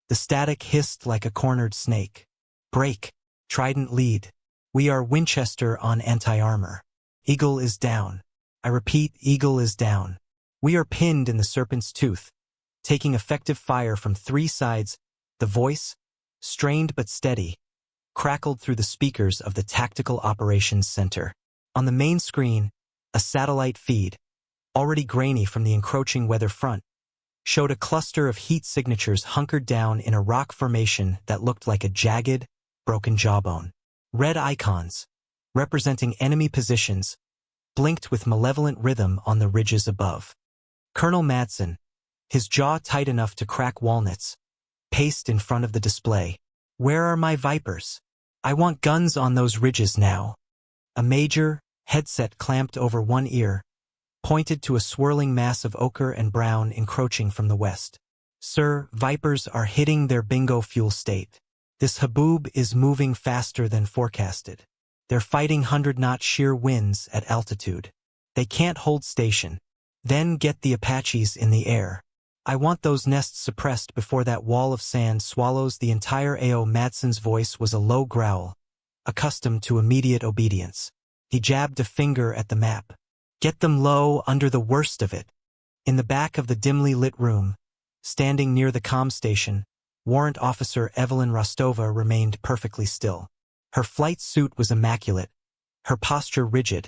The static hissed like a cornered snake. Break. Trident lead. We are Winchester on anti-armor. Eagle is down. I repeat, Eagle is down. We are pinned in the serpent's tooth, taking effective fire from 3 sides. The voice, strained but steady, crackled through the speakers of the Tactical Operations Center. On the main screen, a satellite feed, already grainy from the encroaching weather front, showed a cluster of heat signatures hunkered down in a rock formation that looked like a jagged, broken jawbone. Red icons, representing enemy positions, blinked with malevolent rhythm on the ridges above. Colonel Madsen, his jaw tight enough to crack walnuts, paced in front of the display. Where are my Vipers? I want guns on those ridges now. A major, headset clamped over one ear, pointed to a swirling mass of ochre and brown encroaching from the west. Sir, Vipers are hitting their bingo fuel state. This haboob is moving faster than forecasted. They're fighting 100-knot sheer winds at altitude. They can't hold station. Then get the Apaches in the air. I want those nests suppressed before that wall of sand swallows the entire AO. Madsen's voice was a low growl, accustomed to immediate obedience. He jabbed a finger at the map. Get them low under the worst of it. In the back of the dimly lit room, standing near the comm station, Warrant Officer Evelyn Rostova remained perfectly still. Her flight suit was immaculate, her posture rigid,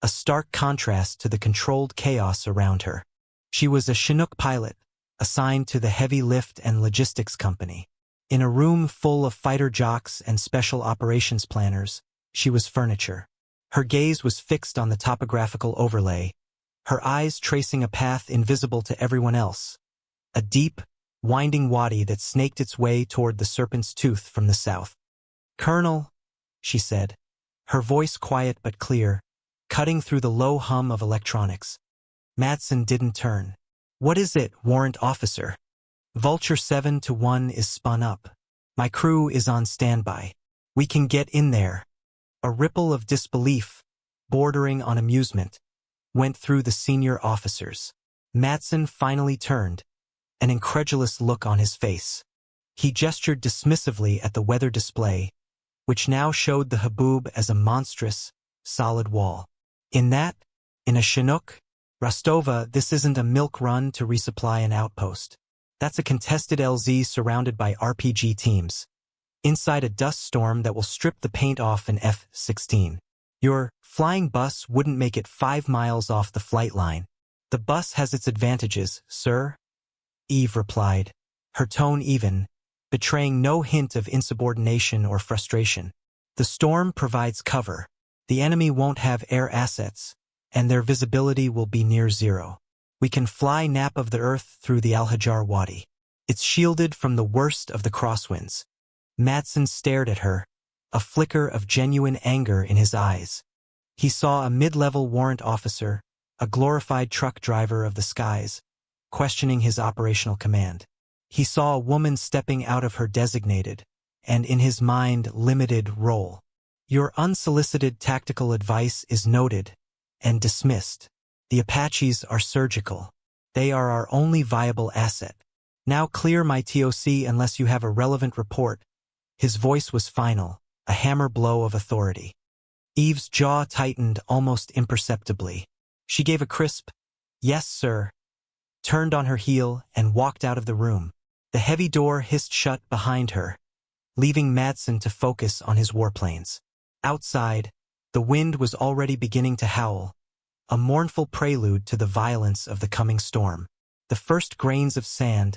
a stark contrast to the controlled chaos around her. She was a Chinook pilot, assigned to the Heavy Lift and Logistics Company. In a room full of fighter jocks and special operations planners, she was furniture. Her gaze was fixed on the topographical overlay, her eyes tracing a path invisible to everyone else. A deep, winding wadi that snaked its way toward the serpent's tooth from the south. Colonel, she said, her voice quiet but clear, cutting through the low hum of electronics. Madsen didn't turn. What is it, Warrant Officer? Vulture 7-1 is spun up. My crew is on standby. We can get in there. A ripple of disbelief, bordering on amusement, went through the senior officers. Madsen finally turned, an incredulous look on his face. He gestured dismissively at the weather display, which now showed the haboob as a monstrous, solid wall. In a Chinook, Rostova, this isn't a milk run to resupply an outpost. That's a contested LZ surrounded by RPG teams, inside a dust storm that will strip the paint off an F-16. Your flying bus wouldn't make it 5 miles off the flight line. The bus has its advantages, sir, Eve replied, her tone even, betraying no hint of insubordination or frustration. The storm provides cover. The enemy won't have air assets, and their visibility will be near zero. We can fly nap of the earth through the Al-Hajar Wadi. It's shielded from the worst of the crosswinds. Madsen stared at her, a flicker of genuine anger in his eyes. He saw a mid-level warrant officer, a glorified truck driver of the skies, questioning his operational command. He saw a woman stepping out of her designated, and in his mind, limited role. Your unsolicited tactical advice is noted and dismissed. The Apaches are surgical. They are our only viable asset. Now clear my TOC unless you have a relevant report. His voice was final, a hammer blow of authority. Eve's jaw tightened almost imperceptibly. She gave a crisp, "Yes, sir," turned on her heel and walked out of the room. The heavy door hissed shut behind her, leaving Madsen to focus on his warplanes. Outside, the wind was already beginning to howl, a mournful prelude to the violence of the coming storm. The first grains of sand,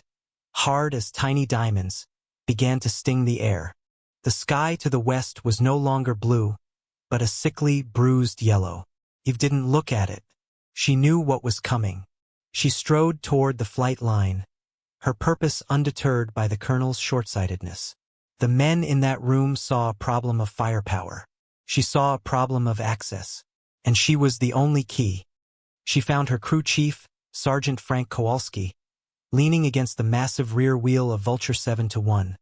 hard as tiny diamonds, began to sting the air. The sky to the west was no longer blue, but a sickly, bruised yellow. Eve didn't look at it. She knew what was coming. She strode toward the flight line, her purpose undeterred by the colonel's short-sightedness. The men in that room saw a problem of firepower. She saw a problem of access, and she was the only key. She found her crew chief, Sergeant Frank Kowalski, leaning against the massive rear wheel of Vulture 7-1,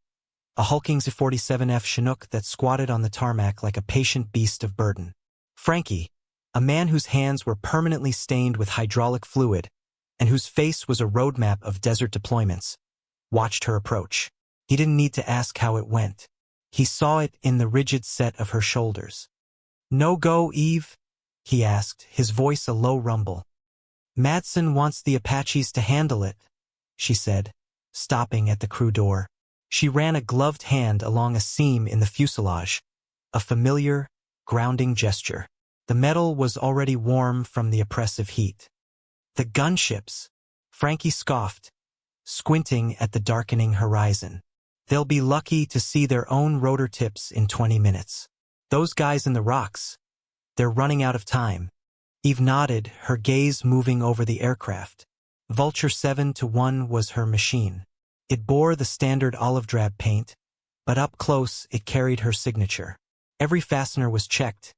a hulking Z-47F Chinook that squatted on the tarmac like a patient beast of burden. Frankie, a man whose hands were permanently stained with hydraulic fluid and whose face was a roadmap of desert deployments, watched her approach. He didn't need to ask how it went. He saw it in the rigid set of her shoulders. "No go, Eve?" he asked, his voice a low rumble. "Madsen wants the Apaches to handle it," she said, stopping at the crew door. She ran a gloved hand along a seam in the fuselage, a familiar, grounding gesture. The metal was already warm from the oppressive heat. "The gunships," Frankie scoffed, squinting at the darkening horizon. "They'll be lucky to see their own rotor tips in 20 minutes. Those guys in the rocks, they're running out of time." Eve nodded, her gaze moving over the aircraft. Vulture 7-1 was her machine. It bore the standard olive drab paint, but up close it carried her signature. Every fastener was checked,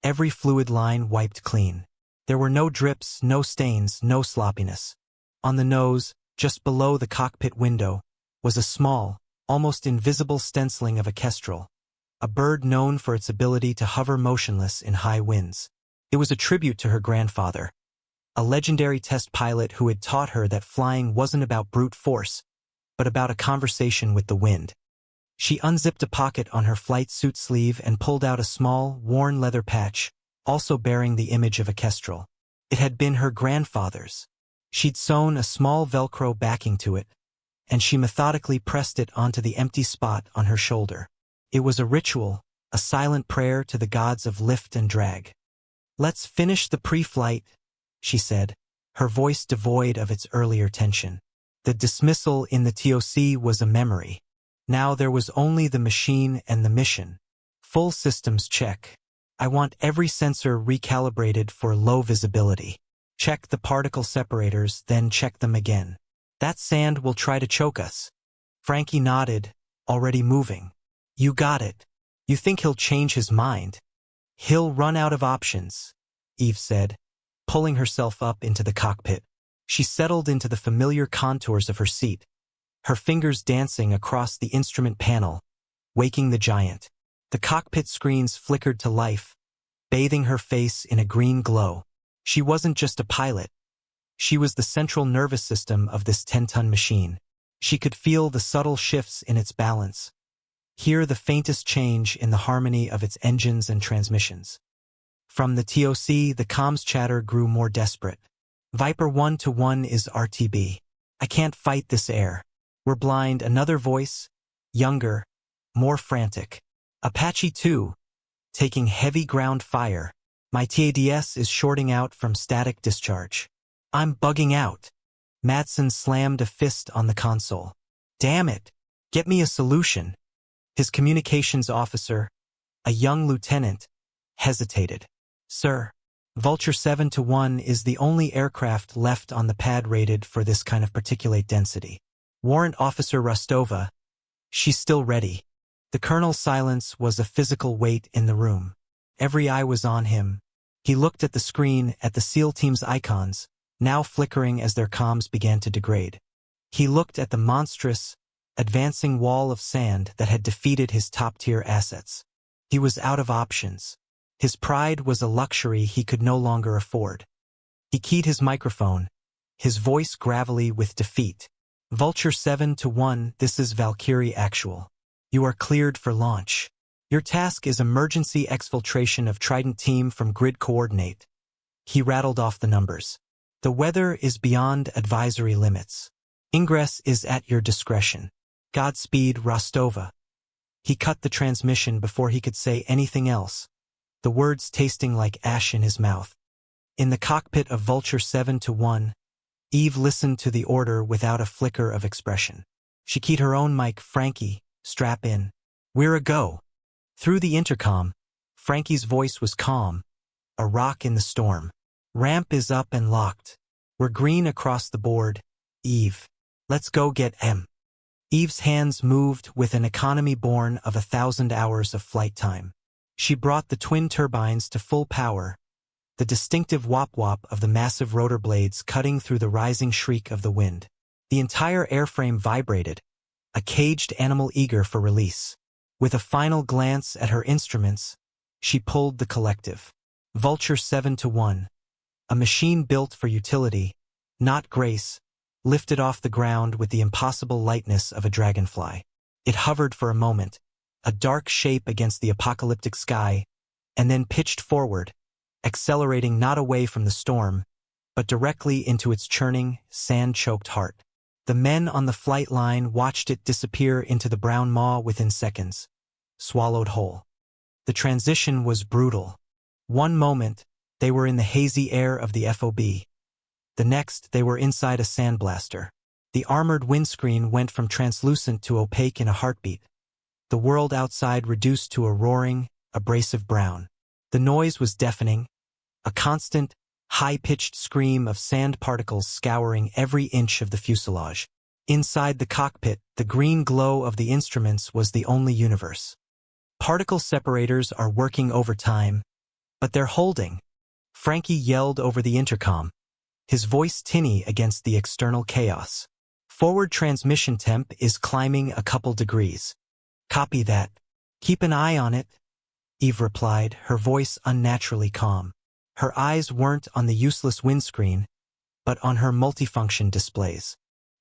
every fluid line wiped clean. There were no drips, no stains, no sloppiness. On the nose, just below the cockpit window, was a small, almost invisible stenciling of a kestrel, a bird known for its ability to hover motionless in high winds. It was a tribute to her grandfather, a legendary test pilot who had taught her that flying wasn't about brute force, but about a conversation with the wind. She unzipped a pocket on her flight suit sleeve and pulled out a small, worn leather patch, also bearing the image of a kestrel. It had been her grandfather's. She'd sewn a small Velcro backing to it, and she methodically pressed it onto the empty spot on her shoulder. It was a ritual, a silent prayer to the gods of lift and drag. "Let's finish the pre-flight," she said, her voice devoid of its earlier tension. The dismissal in the TOC was a memory. Now there was only the machine and the mission. Full systems check. "I want every sensor recalibrated for low visibility. Check the particle separators, then check them again. That sand will try to choke us." Frankie nodded, already moving. "You got it. You think he'll change his mind?" "He'll run out of options," Eve said, pulling herself up into the cockpit. She settled into the familiar contours of her seat, her fingers dancing across the instrument panel, waking the giant. The cockpit screens flickered to life, bathing her face in a green glow. She wasn't just a pilot. She was the central nervous system of this 10-ton machine. She could feel the subtle shifts in its balance, hear the faintest change in the harmony of its engines and transmissions. From the TOC, the comms chatter grew more desperate. "Viper 1-1 is RTB. I can't fight this air. We're blind." Another voice, younger, more frantic. "Apache 2, taking heavy ground fire. My TADS is shorting out from static discharge. I'm bugging out." Madsen slammed a fist on the console. "Damn it. Get me a solution." His communications officer, a young lieutenant, hesitated. "Sir, Vulture 7-1 is the only aircraft left on the pad rated for this kind of particulate density. Warrant Officer Rostova, she's still ready." The colonel's silence was a physical weight in the room. Every eye was on him. He looked at the screen, at the SEAL team's icons, now flickering as their comms began to degrade. He looked at the monstrous, advancing wall of sand that had defeated his top-tier assets. He was out of options. His pride was a luxury he could no longer afford. He keyed his microphone, his voice gravelly with defeat. "Vulture 7-1, this is Valkyrie Actual. You are cleared for launch. Your task is emergency exfiltration of Trident team from grid coordinate." He rattled off the numbers. "The weather is beyond advisory limits. Ingress is at your discretion. Godspeed, Rostova." He cut the transmission before he could say anything else, the words tasting like ash in his mouth. In the cockpit of Vulture 7-1, Eve listened to the order without a flicker of expression. She keyed her own mic. "Frankie, strap in. We're a go." Through the intercom, Frankie's voice was calm, a rock in the storm. "Ramp is up and locked. We're green across the board. Eve, let's go get M." Eve's hands moved with an economy born of 1,000 hours of flight time. She brought the twin turbines to full power, the distinctive wop-wop of the massive rotor blades cutting through the rising shriek of the wind. The entire airframe vibrated, a caged animal eager for release. With a final glance at her instruments, she pulled the collective. Vulture 7-1, a machine built for utility, not grace, lifted off the ground with the impossible lightness of a dragonfly. It hovered for a moment, a dark shape against the apocalyptic sky, and then pitched forward, accelerating not away from the storm, but directly into its churning, sand-choked heart. The men on the flight line watched it disappear into the brown maw within seconds, swallowed whole. The transition was brutal. One moment, they were in the hazy air of the FOB. The next, they were inside a sandblaster. The armored windscreen went from translucent to opaque in a heartbeat. The world outside reduced to a roaring, abrasive brown. The noise was deafening, a constant, high-pitched scream of sand particles scouring every inch of the fuselage. Inside the cockpit, the green glow of the instruments was the only universe. Particle separators are working overtime, but they're holding. Frankie yelled over the intercom, his voice tinny against the external chaos. Forward transmission temp is climbing a couple degrees. Copy that. Keep an eye on it, Eve replied, her voice unnaturally calm. Her eyes weren't on the useless windscreen, but on her multifunction displays.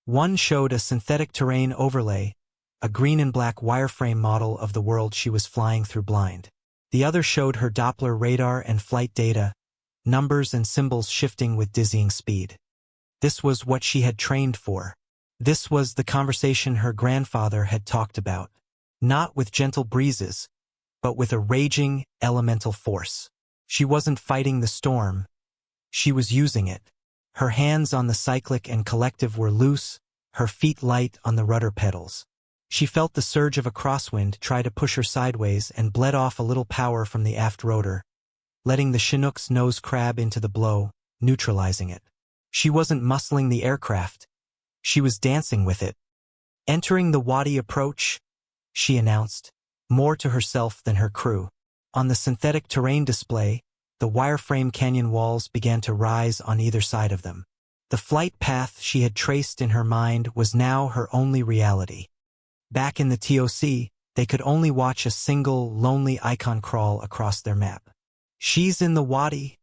One showed a synthetic terrain overlay, a green and black wireframe model of the world she was flying through blind. The other showed her Doppler radar and flight data, numbers and symbols shifting with dizzying speed. This was what she had trained for. This was the conversation her grandfather had talked about. Not with gentle breezes, but with a raging, elemental force. She wasn't fighting the storm. She was using it. Her hands on the cyclic and collective were loose, her feet light on the rudder pedals. She felt the surge of a crosswind try to push her sideways and bled off a little power from the aft rotor, letting the Chinook's nose crab into the blow, neutralizing it. She wasn't muscling the aircraft. She was dancing with it. Entering the Wadi approach, she announced, more to herself than her crew. On the synthetic terrain display, the wireframe canyon walls began to rise on either side of them. The flight path she had traced in her mind was now her only reality. Back in the TOC, they could only watch a single, lonely icon crawl across their map. "She's in the Wadi,"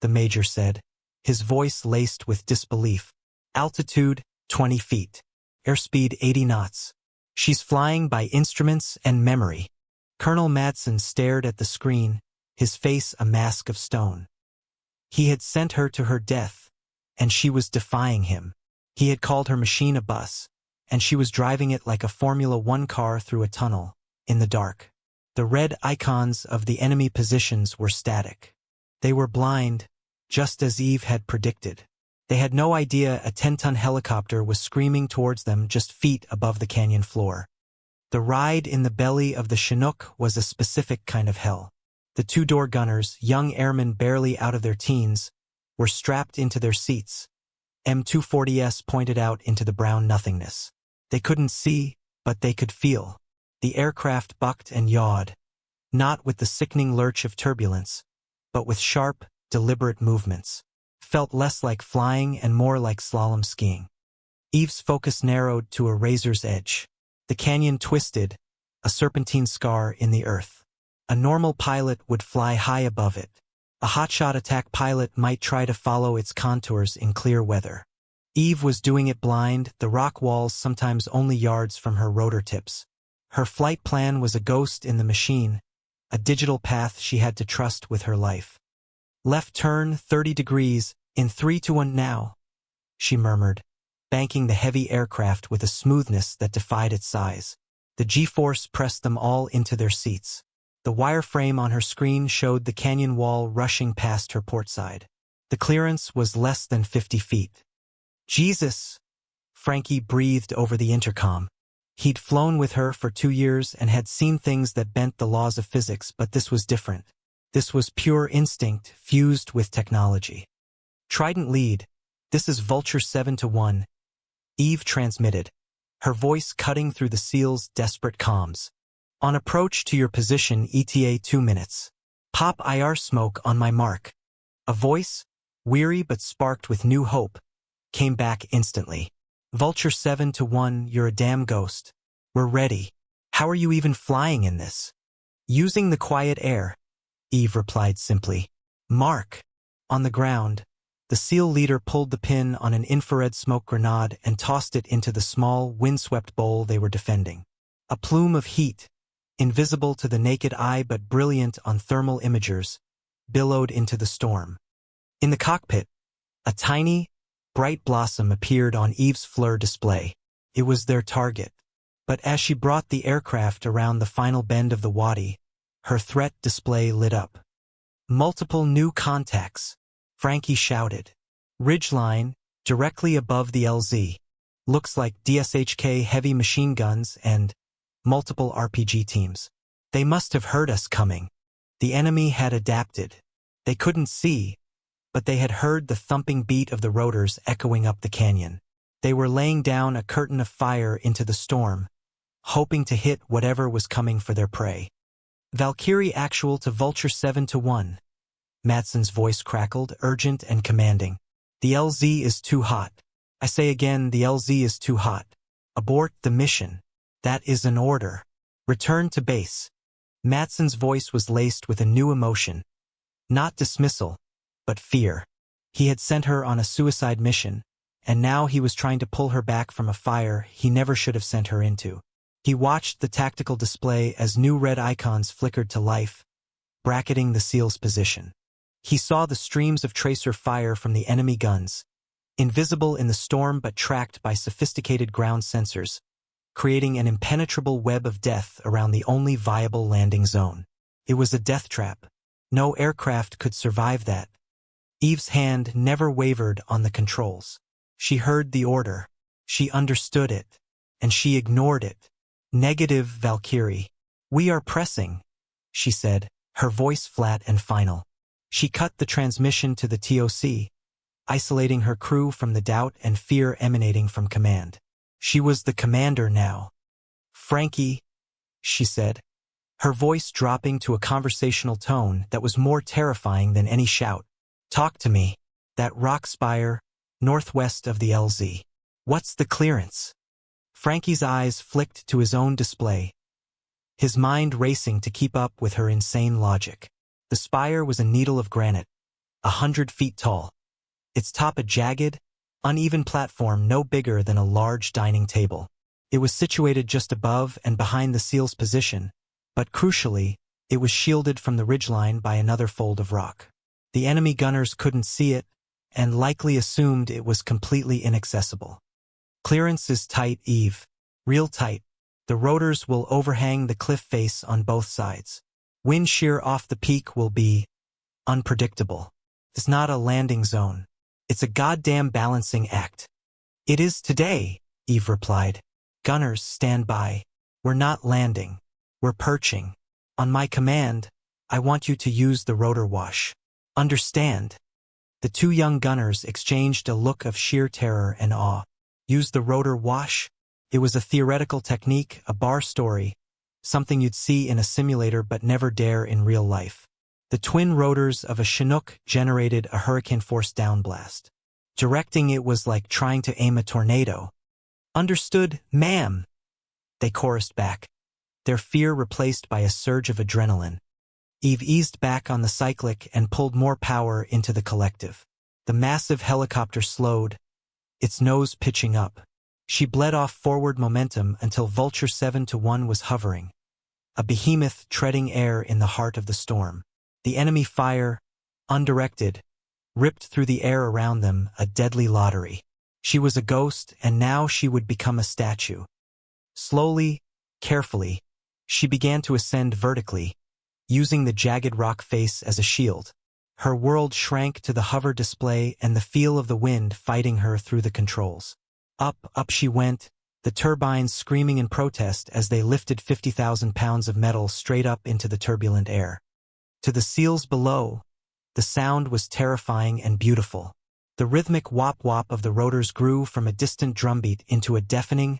the major said, his voice laced with disbelief. "Altitude, 20 feet. Airspeed 80 knots. She's flying by instruments and memory." Colonel Madsen stared at the screen, his face a mask of stone. He had sent her to her death, and she was defying him. He had called her machine a bus, and she was driving it like a Formula One car through a tunnel, in the dark. The red icons of the enemy positions were static. They were blind, just as Eve had predicted. They had no idea a 10-ton helicopter was screaming towards them just feet above the canyon floor. The ride in the belly of the Chinook was a specific kind of hell. The two-door gunners, young airmen barely out of their teens, were strapped into their seats. M240s pointed out into the brown nothingness. They couldn't see, but they could feel. The aircraft bucked and yawed, not with the sickening lurch of turbulence, but with sharp, deliberate movements. Felt less like flying and more like slalom skiing. Eve's focus narrowed to a razor's edge. The canyon twisted, a serpentine scar in the earth. A normal pilot would fly high above it. A hotshot attack pilot might try to follow its contours in clear weather. Eve was doing it blind, the rock walls sometimes only yards from her rotor tips. Her flight plan was a ghost in the machine, a digital path she had to trust with her life. "Left turn, 30 degrees, in 3-1 now," she murmured, banking the heavy aircraft with a smoothness that defied its size. The G-force pressed them all into their seats. The wireframe on her screen showed the canyon wall rushing past her port side. The clearance was less than 50 feet. "Jesus!" Frankie breathed over the intercom. He'd flown with her for 2 years and had seen things that bent the laws of physics, but this was different. This was pure instinct fused with technology. "Trident lead. This is Vulture 7-1. Eve transmitted, her voice cutting through the SEAL's desperate comms. "On approach to your position ETA 2 minutes. Pop IR smoke on my mark." A voice, weary but sparked with new hope, came back instantly. "Vulture 7-1, you're a damn ghost. We're ready. How are you even flying in this?" "Using the quiet air," Eve replied simply. "Mark." On the ground, the SEAL leader pulled the pin on an infrared smoke grenade and tossed it into the small, windswept bowl they were defending. A plume of heat, invisible to the naked eye but brilliant on thermal imagers, billowed into the storm. In the cockpit, a tiny, bright blossom appeared on Eve's FLIR display. It was their target. But as she brought the aircraft around the final bend of the wadi, her threat display lit up. Multiple new contacts, Frankie shouted. Ridgeline, directly above the LZ. Looks like DSHK heavy machine guns and multiple RPG teams. They must have heard us coming. The enemy had adapted. They couldn't see, but they had heard the thumping beat of the rotors echoing up the canyon. They were laying down a curtain of fire into the storm, hoping to hit whatever was coming for their prey. Valkyrie actual to Vulture 7-1. Madsen's voice crackled, urgent and commanding. The LZ is too hot. I say again, the LZ is too hot. Abort the mission. That is an order. Return to base. Madsen's voice was laced with a new emotion. Not dismissal, but fear. He had sent her on a suicide mission, and now he was trying to pull her back from a fire he never should have sent her into. He watched the tactical display as new red icons flickered to life, bracketing the SEAL's position. He saw the streams of tracer fire from the enemy guns, invisible in the storm but tracked by sophisticated ground sensors, creating an impenetrable web of death around the only viable landing zone. It was a death trap. No aircraft could survive that. Eve's hand never wavered on the controls. She heard the order. She understood it. And she ignored it. Negative, Valkyrie. We are pressing, she said, her voice flat and final. She cut the transmission to the TOC, isolating her crew from the doubt and fear emanating from command. She was the commander now. Frankie, she said, her voice dropping to a conversational tone that was more terrifying than any shout. Talk to me. That rock spire, northwest of the LZ. What's the clearance? Frankie's eyes flicked to his own display, his mind racing to keep up with her insane logic. The spire was a needle of granite, 100 feet tall. Its top a jagged, uneven platform no bigger than a large dining table. It was situated just above and behind the SEAL's position, but crucially, it was shielded from the ridgeline by another fold of rock. The enemy gunners couldn't see it, and likely assumed it was completely inaccessible. Clearance is tight, Eve. Real tight. The rotors will overhang the cliff face on both sides. Wind shear off the peak will be unpredictable. It's not a landing zone. It's a goddamn balancing act. It is today, Eve replied. Gunners, stand by. We're not landing. We're perching. On my command, I want you to use the rotor wash. Understand? The two young gunners exchanged a look of sheer terror and awe. Use the rotor wash? It was a theoretical technique, a bar story, something you'd see in a simulator but never dare in real life. The twin rotors of a Chinook generated a hurricane-force downblast. Directing it was like trying to aim a tornado. Understood, ma'am, they chorused back, their fear replaced by a surge of adrenaline. Eve eased back on the cyclic and pulled more power into the collective. The massive helicopter slowed, its nose pitching up. She bled off forward momentum until Vulture 7-1 was hovering, a behemoth treading air in the heart of the storm. The enemy fire, undirected, ripped through the air around them, a deadly lottery. She was a ghost, and now she would become a statue. Slowly, carefully, she began to ascend vertically, using the jagged rock face as a shield. Her world shrank to the hover display and the feel of the wind fighting her through the controls. Up she went, the turbines screaming in protest as they lifted 50,000 pounds of metal straight up into the turbulent air. To the SEALs below, the sound was terrifying and beautiful. The rhythmic wop-wop of the rotors grew from a distant drumbeat into a deafening,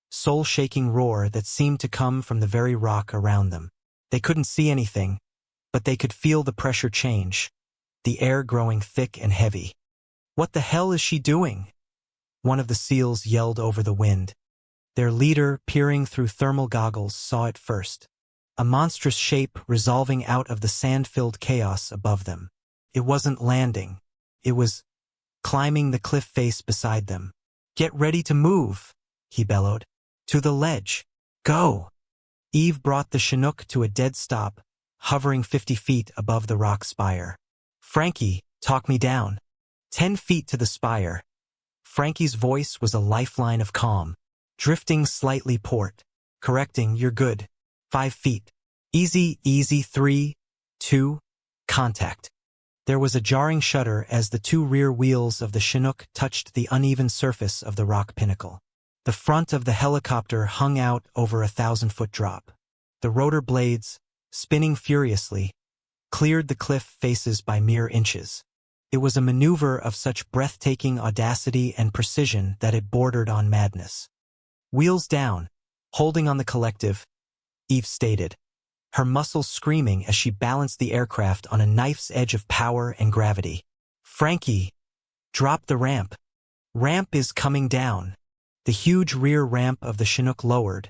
soul-shaking roar that seemed to come from the very rock around them. They couldn't see anything, but they could feel the pressure change, the air growing thick and heavy. What the hell is she doing? One of the SEALs yelled over the wind. Their leader, peering through thermal goggles, saw it first. A monstrous shape resolving out of the sand-filled chaos above them. It wasn't landing. It was climbing the cliff face beside them. Get ready to move, he bellowed. To the ledge. Go. Eve brought the Chinook to a dead stop, hovering 50 feet above the rock spire. Frankie, talk me down. 10 feet to the spire. Frankie's voice was a lifeline of calm. Drifting slightly port. Correcting, you're good. 5 feet. Easy, easy, 3, 2, contact. There was a jarring shudder as the two rear wheels of the Chinook touched the uneven surface of the rock pinnacle. The front of the helicopter hung out over a 1,000-foot drop. The rotor blades, spinning furiously, cleared the cliff faces by mere inches. It was a maneuver of such breathtaking audacity and precision that it bordered on madness. Wheels down, holding on the collective, Eve stated, her muscles screaming as she balanced the aircraft on a knife's edge of power and gravity. Frankie, drop the ramp. Ramp is coming down. The huge rear ramp of the Chinook lowered,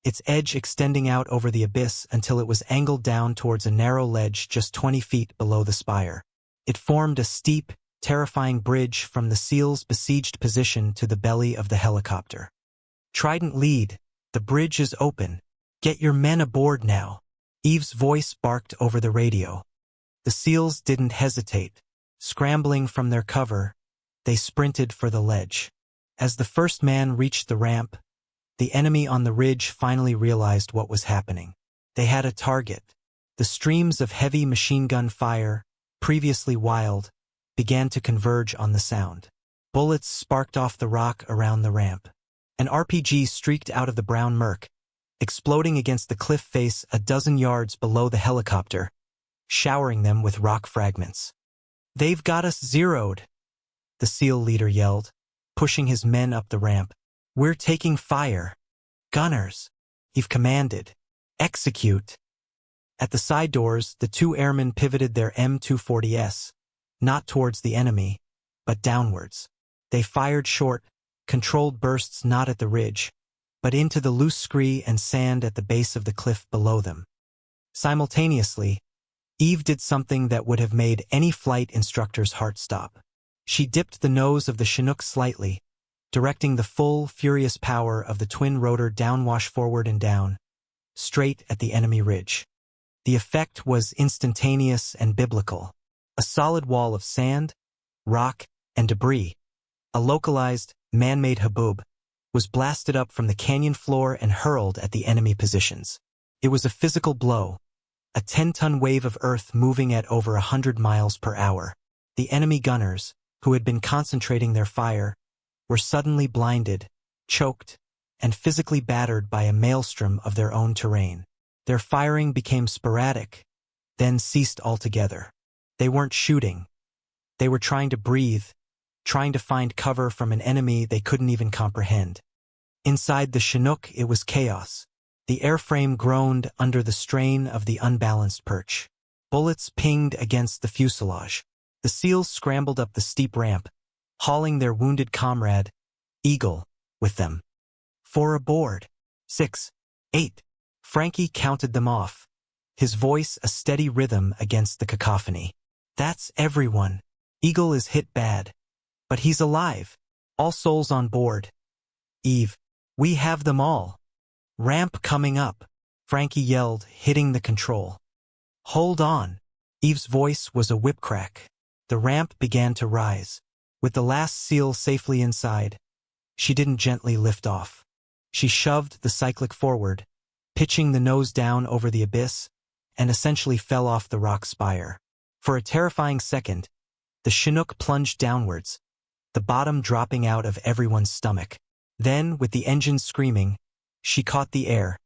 its edge extending out over the abyss until it was angled down towards a narrow ledge just 20 feet below the spire. It formed a steep, terrifying bridge from the SEAL's besieged position to the belly of the helicopter. Trident lead, the bridge is open. Get your men aboard now. Eve's voice barked over the radio. The SEALs didn't hesitate. Scrambling from their cover, they sprinted for the ledge. As the first man reached the ramp, the enemy on the ridge finally realized what was happening. They had a target. The streams of heavy machine gun fire, previously wild, began to converge on the sound. Bullets sparked off the rock around the ramp. An RPG streaked out of the brown murk, exploding against the cliff face a dozen yards below the helicopter, showering them with rock fragments. They've got us zeroed, the SEAL leader yelled, pushing his men up the ramp. We're taking fire. Gunners, Eve commanded. Execute. At the side doors, the two airmen pivoted their M240s, not towards the enemy, but downwards. They fired short, controlled bursts not at the ridge, but into the loose scree and sand at the base of the cliff below them. Simultaneously, Eve did something that would have made any flight instructor's heart stop. She dipped the nose of the Chinook slightly, directing the full, furious power of the twin-rotor downwash forward and down, straight at the enemy ridge. The effect was instantaneous and biblical. A solid wall of sand, rock, and debris, a localized, man-made haboob, was blasted up from the canyon floor and hurled at the enemy positions. It was a physical blow, a 10-ton wave of earth moving at over 100 miles per hour. The enemy gunners, who had been concentrating their fire, were suddenly blinded, choked, and physically battered by a maelstrom of their own terrain. Their firing became sporadic, then ceased altogether. They weren't shooting. They were trying to breathe, trying to find cover from an enemy they couldn't even comprehend. Inside the Chinook, it was chaos. The airframe groaned under the strain of the unbalanced perch. Bullets pinged against the fuselage. The SEALs scrambled up the steep ramp, hauling their wounded comrade, Eagle, with them. 4 aboard. 6, 8. Frankie counted them off, his voice a steady rhythm against the cacophony. That's everyone. Eagle is hit bad, but he's alive. All souls on board. Eve, we have them all. Ramp coming up, Frankie yelled, hitting the control. Hold on. Eve's voice was a whip crack. The ramp began to rise. With the last SEAL safely inside, she didn't gently lift off. She shoved the cyclic forward, pitching the nose down over the abyss, and essentially fell off the rock spire. For a terrifying second, the Chinook plunged downwards, the bottom dropping out of everyone's stomach. Then, with the engines screaming, she caught the air,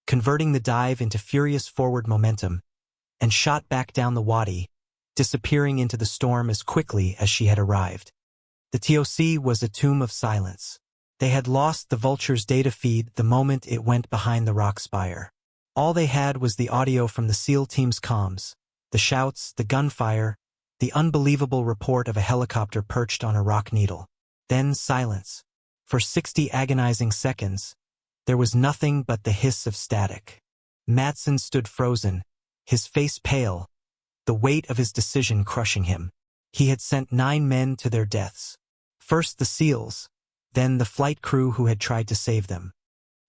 converting the dive into furious forward momentum, and shot back down the wadi, disappearing into the storm as quickly as she had arrived. The TOC was a tomb of silence. They had lost the Vulture's data feed the moment it went behind the rock spire. All they had was the audio from the SEAL team's comms, the shouts, the gunfire, the unbelievable report of a helicopter perched on a rock needle. Then silence. For 60 agonizing seconds, there was nothing but the hiss of static. Madsen stood frozen, his face pale, the weight of his decision crushing him. He had sent 9 men to their deaths. First the SEALs, then the flight crew who had tried to save them.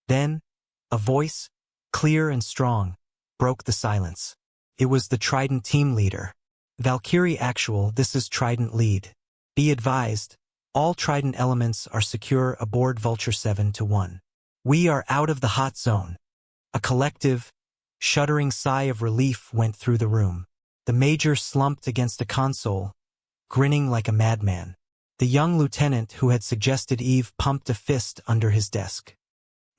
Then, a voice, clear and strong, broke the silence. It was the Trident team leader. Valkyrie Actual, this is Trident Lead. Be advised, all Trident elements are secure aboard Vulture 7-1. We are out of the hot zone. A collective, shuddering sigh of relief went through the room. The major slumped against a console, grinning like a madman. The young lieutenant who had suggested Eve pumped a fist under his desk.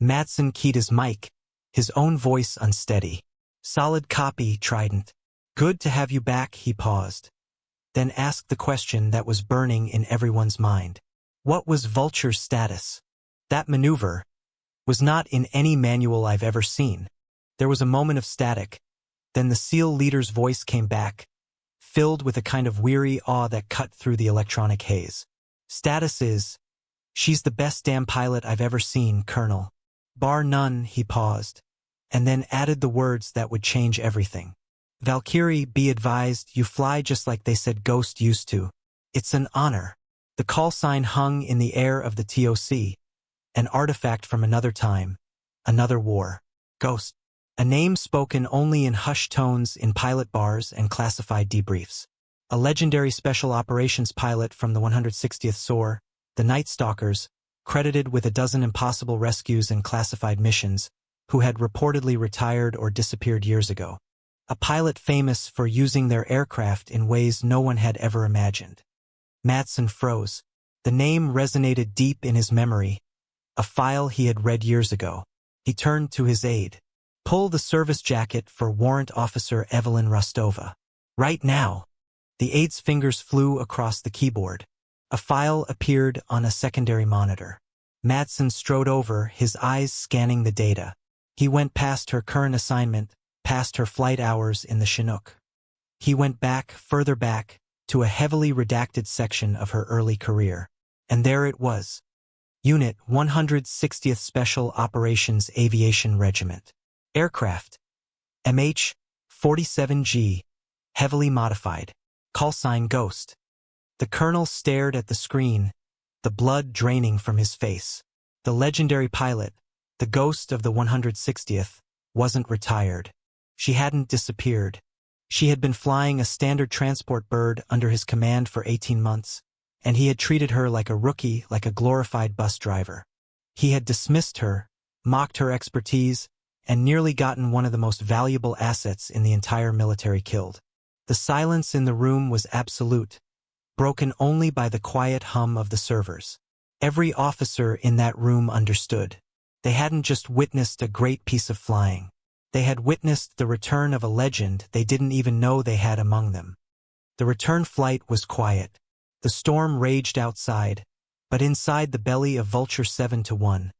Matson keyed his mic, his own voice unsteady. Solid copy, Trident. Good to have you back, he paused. Then asked the question that was burning in everyone's mind. What was Vulture's status? That maneuver was not in any manual I've ever seen. There was a moment of static. Then the SEAL leader's voice came back, filled with a kind of weary awe that cut through the electronic haze. Status is, she's the best damn pilot I've ever seen, Colonel. Bar none, he paused, and then added the words that would change everything. Valkyrie, be advised, you fly just like they said Ghost used to. It's an honor. The call sign hung in the air of the TOC, an artifact from another time, another war. Ghost. A name spoken only in hushed tones in pilot bars and classified debriefs. A legendary special operations pilot from the 160th SOAR, the Night Stalkers, credited with a dozen impossible rescues and classified missions, who had reportedly retired or disappeared years ago. A pilot famous for using their aircraft in ways no one had ever imagined. Matson froze. The name resonated deep in his memory, a file he had read years ago. He turned to his aide. Pull the service jacket for Warrant Officer Evelyn Rostova. Right now. The aide's fingers flew across the keyboard. A file appeared on a secondary monitor. Matson strode over, his eyes scanning the data. He went past her current assignment, past her flight hours in the Chinook. He went back, further back, to a heavily redacted section of her early career. And there it was. Unit 160th Special Operations Aviation Regiment. Aircraft. MH-47G. Heavily modified. Call sign Ghost. The colonel stared at the screen, the blood draining from his face. The legendary pilot, the Ghost of the 160th, wasn't retired. She hadn't disappeared. She had been flying a standard transport bird under his command for 18 months, and he had treated her like a rookie, like a glorified bus driver. He had dismissed her, mocked her expertise, and nearly gotten one of the most valuable assets in the entire military killed. The silence in the room was absolute, broken only by the quiet hum of the servers. Every officer in that room understood. They hadn't just witnessed a great piece of flying. They had witnessed the return of a legend they didn't even know they had among them. The return flight was quiet. The storm raged outside, but inside the belly of Vulture 7-1,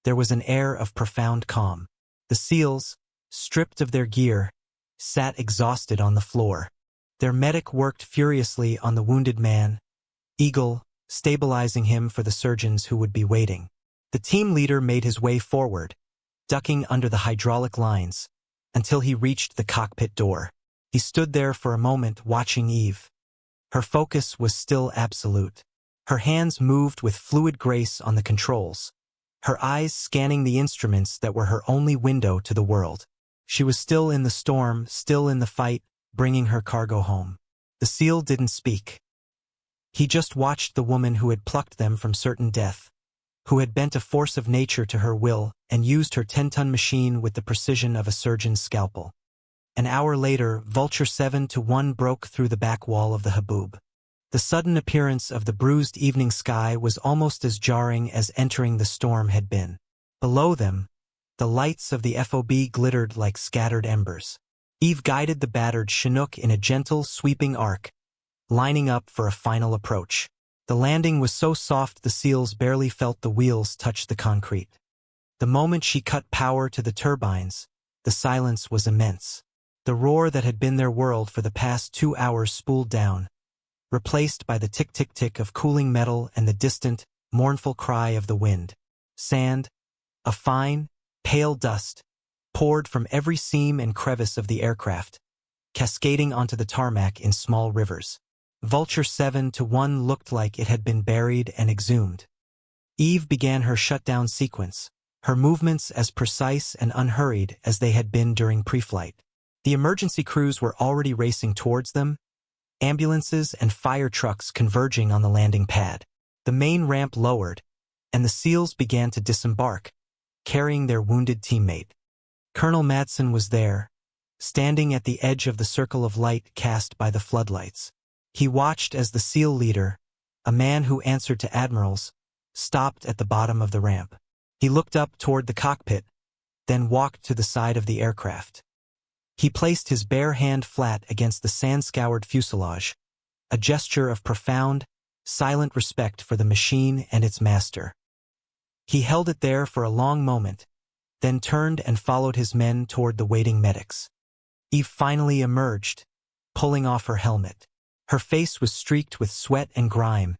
there was an air of profound calm. The SEALs, stripped of their gear, sat exhausted on the floor. Their medic worked furiously on the wounded man, Eagle, stabilizing him for the surgeons who would be waiting. The team leader made his way forward, ducking under the hydraulic lines, until he reached the cockpit door. He stood there for a moment watching Eve. Her focus was still absolute. Her hands moved with fluid grace on the controls, her eyes scanning the instruments that were her only window to the world. She was still in the storm, still in the fight, bringing her cargo home. The SEAL didn't speak. He just watched the woman who had plucked them from certain death, who had bent a force of nature to her will and used her 10-ton machine with the precision of a surgeon's scalpel. An hour later, Vulture 7-1 broke through the back wall of the Haboob. The sudden appearance of the bruised evening sky was almost as jarring as entering the storm had been. Below them, the lights of the FOB glittered like scattered embers. Eve guided the battered Chinook in a gentle, sweeping arc, lining up for a final approach. The landing was so soft the SEALs barely felt the wheels touch the concrete. The moment she cut power to the turbines, the silence was immense. The roar that had been their world for the past 2 hours spooled down, replaced by the tick-tick-tick of cooling metal and the distant, mournful cry of the wind. Sand, a fine, pale dust, poured from every seam and crevice of the aircraft, cascading onto the tarmac in small rivers. Vulture 7-1 looked like it had been buried and exhumed. Eve began her shutdown sequence, her movements as precise and unhurried as they had been during pre-flight. The emergency crews were already racing towards them, ambulances and fire trucks converging on the landing pad. The main ramp lowered, and the SEALs began to disembark, carrying their wounded teammate. Colonel Madsen was there, standing at the edge of the circle of light cast by the floodlights. He watched as the SEAL leader, a man who answered to admirals, stopped at the bottom of the ramp. He looked up toward the cockpit, then walked to the side of the aircraft. He placed his bare hand flat against the sand-scoured fuselage, a gesture of profound, silent respect for the machine and its master. He held it there for a long moment, then turned and followed his men toward the waiting medics. Eve finally emerged, pulling off her helmet. Her face was streaked with sweat and grime,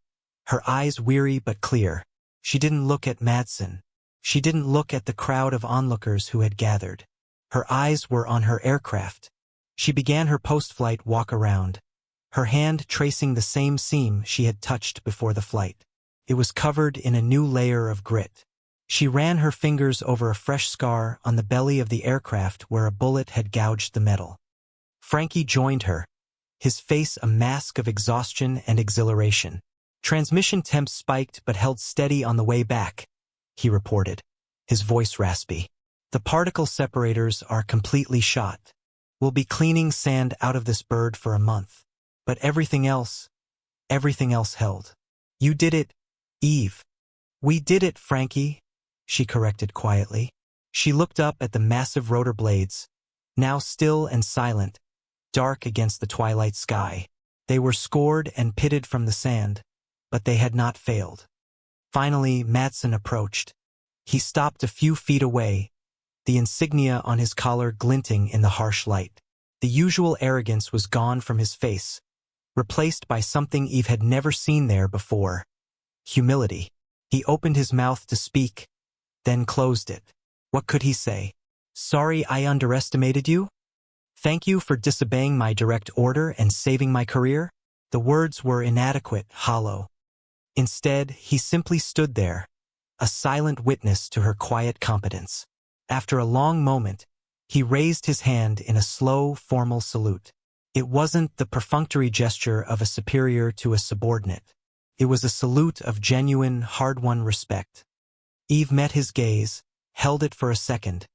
her eyes weary but clear. She didn't look at Madsen. She didn't look at the crowd of onlookers who had gathered. Her eyes were on her aircraft. She began her post-flight walk-around, her hand tracing the same seam she had touched before the flight. It was covered in a new layer of grit. She ran her fingers over a fresh scar on the belly of the aircraft where a bullet had gouged the metal. Frankie joined her, his face a mask of exhaustion and exhilaration. Transmission temps spiked but held steady on the way back, he reported, his voice raspy. The particle separators are completely shot. We'll be cleaning sand out of this bird for a month. But everything else held. You did it, Eve. We did it, Frankie, she corrected quietly. She looked up at the massive rotor blades, now still and silent, dark against the twilight sky. They were scored and pitted from the sand, but they had not failed. Finally, Madsen approached. He stopped a few feet away, the insignia on his collar glinting in the harsh light. The usual arrogance was gone from his face, replaced by something Eve had never seen there before. Humility. He opened his mouth to speak, then closed it. What could he say? Sorry I underestimated you? Thank you for disobeying my direct order and saving my career? The words were inadequate, hollow. Instead, he simply stood there, a silent witness to her quiet competence. After a long moment, he raised his hand in a slow, formal salute. It wasn't the perfunctory gesture of a superior to a subordinate. It was a salute of genuine, hard-won respect. Eve met his gaze, held it for a second,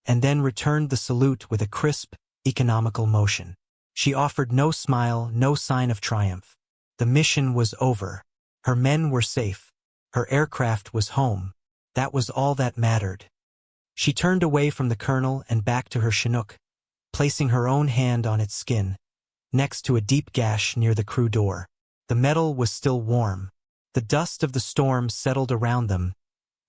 and then returned the salute with a crisp, economical motion. She offered no smile, no sign of triumph. The mission was over. Her men were safe. Her aircraft was home. That was all that mattered. She turned away from the colonel and back to her Chinook, placing her own hand on its skin, next to a deep gash near the crew door. The metal was still warm. The dust of the storm settled around them,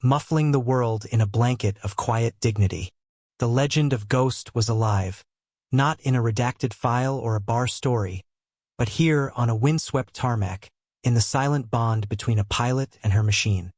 muffling the world in a blanket of quiet dignity. The legend of Ghost was alive, not in a redacted file or a bar story, but here on a windswept tarmac, in the silent bond between a pilot and her machine.